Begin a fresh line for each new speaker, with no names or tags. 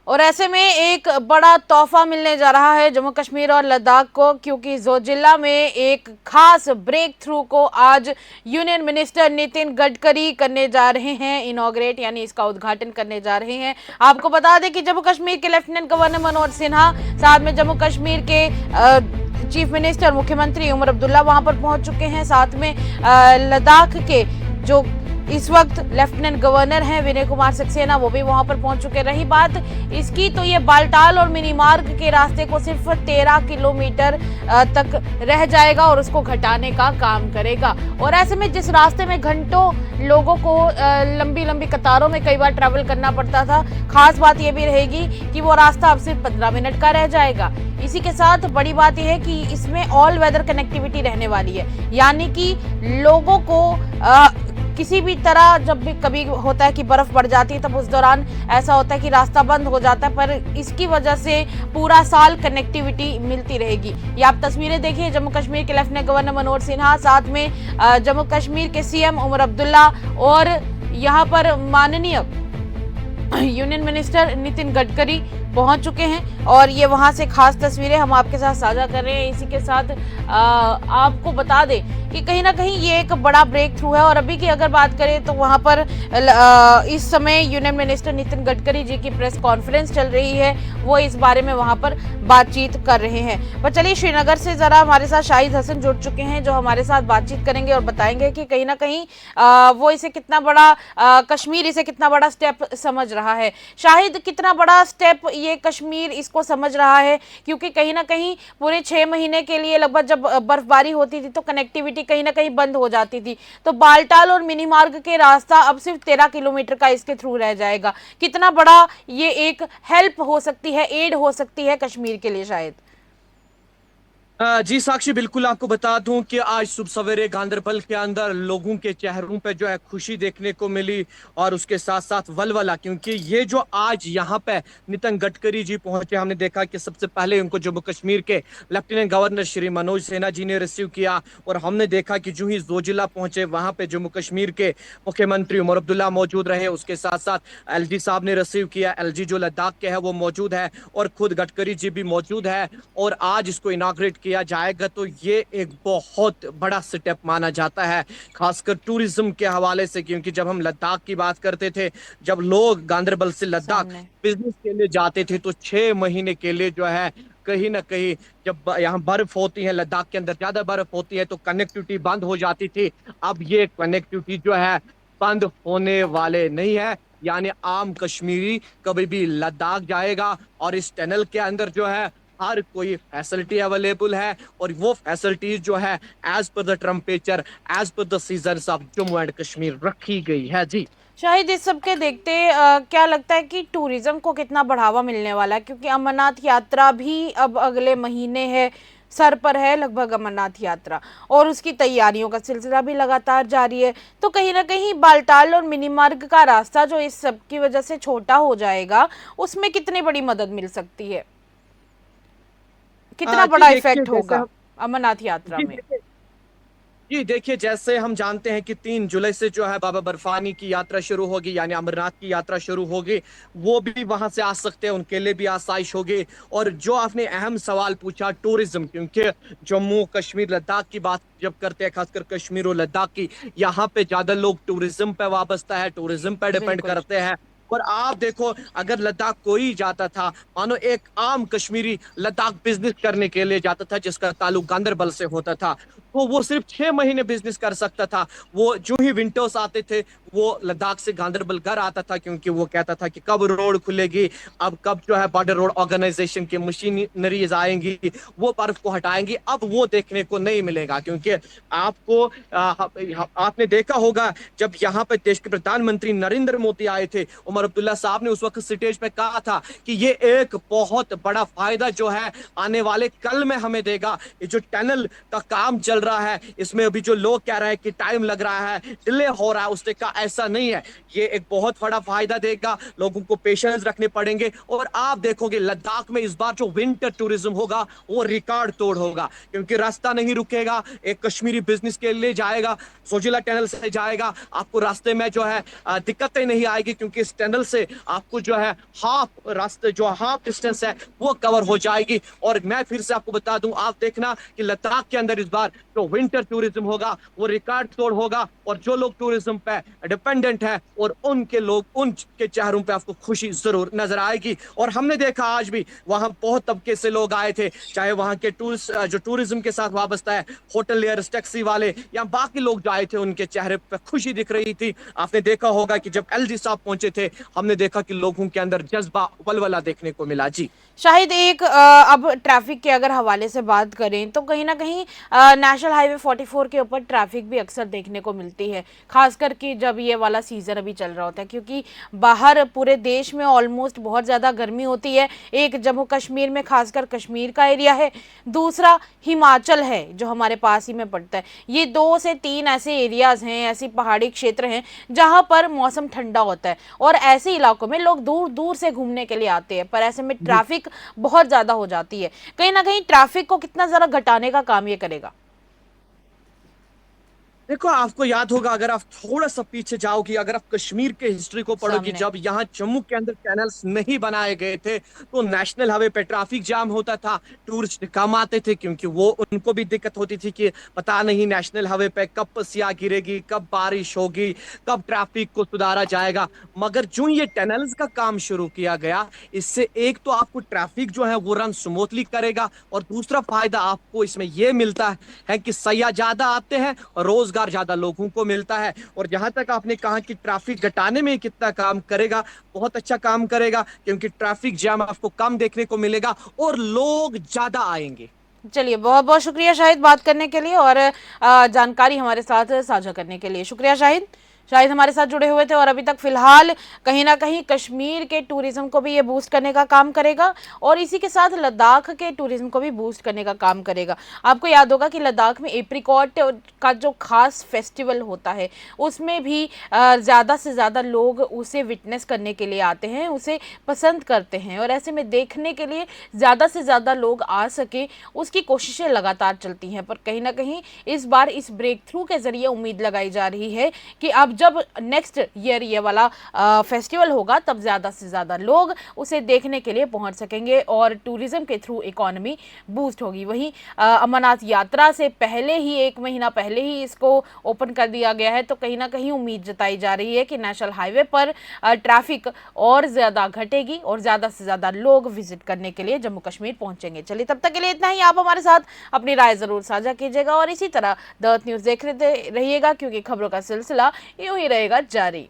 और ऐसे में एक बड़ा तोहफा मिलने जा रहा है जम्मू कश्मीर और लद्दाख को, क्योंकि जोजिला में एक खास ब्रेक थ्रू को आज यूनियन मिनिस्टर नितिन गडकरी करने जा रहे हैं, इनॉग्रेट यानी इसका उद्घाटन करने जा रहे हैं। आपको बता दें कि जम्मू कश्मीर के लेफ्टिनेंट गवर्नर मनोज सिन्हा, साथ में जम्मू कश्मीर के चीफ मिनिस्टर मुख्यमंत्री उमर अब्दुल्ला वहां पर पहुंच चुके हैं। साथ में लद्दाख के जो इस वक्त लेफ्टिनेंट गवर्नर हैं विनय कुमार सक्सेना, वो भी वहां पर पहुंच चुके। रही बात इसकी, तो ये बालटाल और मिनी मार्ग के रास्ते को सिर्फ 13 किलोमीटर तक रह जाएगा और उसको घटाने का काम करेगा। और ऐसे में जिस रास्ते में घंटों लोगों को लंबी लंबी कतारों में कई बार ट्रैवल करना पड़ता था, खास बात यह भी रहेगी कि वो रास्ता अब सिर्फ 15 मिनट का रह जाएगा। इसी के साथ बड़ी बात यह है कि इसमें ऑल वेदर कनेक्टिविटी रहने वाली है, यानी कि लोगों को किसी भी तरह, जब भी कभी होता है कि बर्फ पड़ जाती है तब उस दौरान ऐसा होता है कि रास्ता बंद हो जाता है, पर इसकी वजह से पूरा साल कनेक्टिविटी मिलती रहेगी। ये आप तस्वीरें देखिए, जम्मू कश्मीर के लेफ्टिनेंट गवर्नर मनोज सिन्हा, साथ में जम्मू कश्मीर के सीएम उमर अब्दुल्ला और यहाँ पर माननीय यूनियन मिनिस्टर नितिन गडकरी पहुंच चुके हैं। और ये वहां से खास तस्वीरें हम आपके साथ साझा कर रहे हैं। इसी के साथ आपको बता दें कि कहीं ना कहीं ये एक बड़ा ब्रेक थ्रू है। और अभी की अगर बात करें तो वहां पर इस समय यूनियन मिनिस्टर नितिन गडकरी जी की प्रेस कॉन्फ्रेंस चल रही है, वो इस बारे में वहां पर बातचीत कर रहे हैं। पर चलिए श्रीनगर से जरा हमारे साथ शाहिद हसन जुड़ चुके हैं, जो हमारे साथ बातचीत करेंगे और बताएंगे कि कहीं ना कहीं वो इसे कितना बड़ा कश्मीर इसे कितना बड़ा स्टेप समझ रहा है। शाहिद, कितना बड़ा स्टेप ये कश्मीर इसको समझ रहा है, क्योंकि कहीं ना कहीं पूरे 6 महीने के लिए लगभग जब बर्फबारी होती थी तो कनेक्टिविटी कहीं ना कहीं बंद हो जाती थी, तो बालटाल और मिनी मार्ग के रास्ता अब सिर्फ 13 किलोमीटर का इसके थ्रू रह जाएगा। कितना बड़ा ये एक हेल्प हो सकती है, एड हो सकती है कश्मीर के लिए शायद।
जी साक्षी, बिल्कुल आपको बता दूं कि आज सुबह सवेरे गांदरबल के अंदर लोगों के चेहरों पे जो है खुशी देखने को मिली, और उसके साथ साथ वलवला, क्योंकि ये जो आज यहाँ पे नितिन गडकरी जी पहुंचे, हमने देखा कि सबसे पहले उनको जम्मू कश्मीर के लेफ्टिनेंट गवर्नर श्री मनोज सिन्हा जी ने रिसीव किया। और हमने देखा कि जो ही जोजिला पहुंचे वहां पे जम्मू कश्मीर के मुख्यमंत्री उमर अब्दुल्ला मौजूद रहे, उसके साथ साथ एलजी साहब ने रिसीव किया। एलजी जो लद्दाख के है वो मौजूद है, और खुद गडकरी जी भी मौजूद है, और आज इसको इनाग्रेट किया जाएगा। तो ये एक बहुत बड़ा स्टेप माना जाता है, खासकर टूरिज्म के हवाले से, क्योंकि जब हम लद्दाख की बात करते थे, जब लोग गांदरबल से लद्दाख बिजनेस के लिए जाते थे, तो 6 महीने के लिए जो है कहीं ना कहीं, जब यहाँ बर्फ होती है, लद्दाख के अंदर ज्यादा बर्फ होती है, तो कनेक्टिविटी बंद हो जाती थी। अब ये कनेक्टिविटी जो है बंद होने वाले नहीं है, यानी आम कश्मीरी कभी भी लद्दाख जाएगा, और इस टनल के अंदर जो है हर कोई फैसिलिटी अवेलेबल है, और वो फैसिलिटीज जो है as per the temperature, as per the season of Jammu and Kashmir रखी गई है। जी
शायद इस सब के देखते क्या लगता है कि टूरिज्म को कितना बढ़ावा मिलने वाला है, क्योंकि अमरनाथ यात्रा भी अब अगले महीने है, सर पर है लगभग अमरनाथ यात्रा, और उसकी तैयारियों का सिलसिला भी लगातार जारी है। तो कहीं ना कहीं बालटाल और मिनी मार्ग का रास्ता जो इस सब की वजह से छोटा हो जाएगा, उसमें कितनी बड़ी मदद मिल सकती है, कितना
जी
बड़ा
देखिए,
इफेक्ट होगा अमरनाथ यात्रा में।
जी देखिए, जैसे हम जानते हैं कि 3 जुलाई से जो है बाबा बर्फानी की यात्रा शुरू होगी, यानी अमरनाथ की यात्रा शुरू होगी। वो भी वहां से आ सकते हैं, उनके लिए भी आसाइश होगी। और जो आपने अहम सवाल पूछा टूरिज्म, क्योंकि जम्मू कश्मीर लद्दाख की बात जब करते हैं, खासकर कश्मीर और लद्दाख की, यहाँ पे ज्यादा लोग टूरिज्म पे वाबस्ता है, टूरिज्म पे डिपेंड
बिल्कुल।
करते हैं। और आप देखो, अगर लद्दाख कोई जाता था, मानो एक आम कश्मीरी लद्दाख बिजनेस करने के लिए जाता था जिसका ताल्लुक गांदरबल से होता था, तो वो सिर्फ 6 महीने बिजनेस कर सकता था। वो जो ही विंटर्स आते थे, वो लद्दाख से गांदरबल घर आता था, क्योंकि वो कहता था कि कब रोड खुलेगी, अब कब जो है बॉर्डर रोड ऑर्गेनाइजेशन की मशीनरीज आएंगी, वो बर्फ को हटाएंगी। अब वो देखने को नहीं मिलेगा, क्योंकि आपको आपने देखा होगा, जब यहाँ पे देश के प्रधानमंत्री नरेंद्र मोदी आए थे, उमर अब्दुल्ला साहब ने उस वक्त स्टेज पे कहा था कि ये एक बहुत बड़ा फायदा जो है आने वाले कल में हमें देगा। ये जो टनल का काम चल चल रहा है, इसमें अभी जो लोग कह रहे हैं कि टाइम लग रहा है, डिले हो रहा है, उसने कहा ऐसा नहीं है। ये एक बहुत बड़ा फायदा देगा, लोगों को पेशेंस रखने पड़ेंगे और आप देखोगे लद्दाख में इस बार जो विंटर टूरिज्म होगा वो रिकॉर्ड तोड़ होगा, क्योंकि रास्ता नहीं रुकेगा। एक कश्मीरी बिजनेस के लिए जाएगा, जोजिला टनल से जाएगा, आपको रास्ते में जो है दिक्कतें नहीं आएगी, क्योंकि इस टनल से आपको जो है हाफ डिस्टेंस है वो कवर हो जाएगी। और मैं फिर से आपको बता दूं, आप देखना कि लद्दाख के अंदर इस बार जो विंटर टूरिज्म होगा वो रिकॉर्ड तोड़ होगा, और जो लोग टूरिज्म पे डिपेंडेंट है और उनके चेहरों पे आपको खुशी जरूर नजर आएगी। और हमने देखा आज भी वहां बहुत तबके से लोग आए थे, चाहे वहां के जो टूरिज्म के साथ वाबस्ता है, होटलियर्स, टैक्सी वाले या बाकी लोग जो आए थे, उनके चेहरे पे खुशी दिख रही थी। आपने देखा होगा कि जब एलजी साहब पहुंचे थे, हमने देखा कि लोगों के अंदर जज्बा, वलवला देखने को मिला। जी
शाहिद, एक अब ट्रैफिक के अगर हवाले से बात करें तो कहीं ना कहीं नेशनल हाईवे 44 के ऊपर ट्रैफिक भी अक्सर देखने को मिलती है, खासकर कि जब ये वाला सीज़न अभी चल रहा होता है, क्योंकि बाहर पूरे देश में ऑलमोस्ट बहुत ज़्यादा गर्मी होती है। एक जम्मू कश्मीर में खासकर कश्मीर का एरिया है, दूसरा हिमाचल है जो हमारे पास ही में पड़ता है। ये 2 से 3 ऐसे एरियाज़ हैं, ऐसी पहाड़ी क्षेत्र हैं जहाँ पर मौसम ठंडा होता है, और ऐसे इलाकों में लोग दूर दूर से घूमने के लिए आते हैं, पर ऐसे में ट्रैफिक बहुत ज्यादा हो जाती है। कहीं ना कहीं ट्रैफिक को कितना जरा घटाने का काम ये करेगा?
देखो, आपको याद होगा, अगर आप थोड़ा सा पीछे जाओगे, अगर आप कश्मीर के हिस्ट्री को पढ़ोगे,
सामने
जब यहाँ जम्मू के अंदर कैनल्स नहीं बनाए गए थे तो नेशनल हाईवे पे ट्रैफिक जाम होता था, टूरिस्ट कम आते थे, क्योंकि वो उनको भी दिक्कत होती थी कि पता नहीं नेशनल हाईवे पे कब पसिया गिरेगी, कब बारिश होगी, कब ट्रैफिक को सुधारा जाएगा। मगर जो ये टनल्स का काम शुरू किया गया, इससे एक तो आपको ट्रैफिक जो है वो रन स्मूथली करेगा, और दूसरा फायदा आपको इसमें यह मिलता है कि सयाह ज्यादा आते हैं और रोजगार ज्यादा लोगों को मिलता है। और जहां तक आपने कहा कि ट्रैफिक घटाने में कितना काम करेगा, बहुत अच्छा काम करेगा, क्योंकि ट्रैफिक जाम आपको कम देखने को मिलेगा और लोग ज्यादा आएंगे।
चलिए, बहुत बहुत शुक्रिया शाहिद बात करने के लिए और जानकारी हमारे साथ साझा करने के लिए। शुक्रिया शाहिद। शाहिद हमारे साथ जुड़े हुए थे, और अभी तक फिलहाल कहीं ना कहीं कश्मीर के टूरिज्म को भी ये बूस्ट करने का काम करेगा, और इसी के साथ लद्दाख के टूरिज्म को भी बूस्ट करने का काम करेगा। आपको याद होगा कि लद्दाख में एप्रिकॉट का जो खास फेस्टिवल होता है, उसमें भी ज़्यादा से ज़्यादा लोग उसे विटनेस करने के लिए आते हैं, उसे पसंद करते हैं, और ऐसे में देखने के लिए ज़्यादा से ज़्यादा लोग आ सके, उसकी कोशिशें लगातार चलती हैं। पर कहीं ना कहीं इस बार इस ब्रेक थ्रू के ज़रिए उम्मीद लगाई जा रही है कि अब जब नेक्स्ट ईयर ये वाला फेस्टिवल होगा, तब ज़्यादा से ज़्यादा लोग उसे देखने के लिए पहुंच सकेंगे और टूरिज्म के थ्रू इकोनॉमी बूस्ट होगी। वहीं अमरनाथ यात्रा से पहले ही, 1 महीना पहले ही इसको ओपन कर दिया गया है, तो कहीं ना कहीं उम्मीद जताई जा रही है कि नेशनल हाईवे पर ट्रैफिक और ज़्यादा घटेगी और ज़्यादा से ज़्यादा लोग विजिट करने के लिए जम्मू कश्मीर पहुंचेंगे। चलिए, तब तक के लिए इतना ही। आप हमारे साथ अपनी राय ज़रूर साझा कीजिएगा, और इसी तरह द अर्थ न्यूज़ देखते रहिएगा, क्योंकि खबरों का सिलसिला यूं ही रहेगा जारी।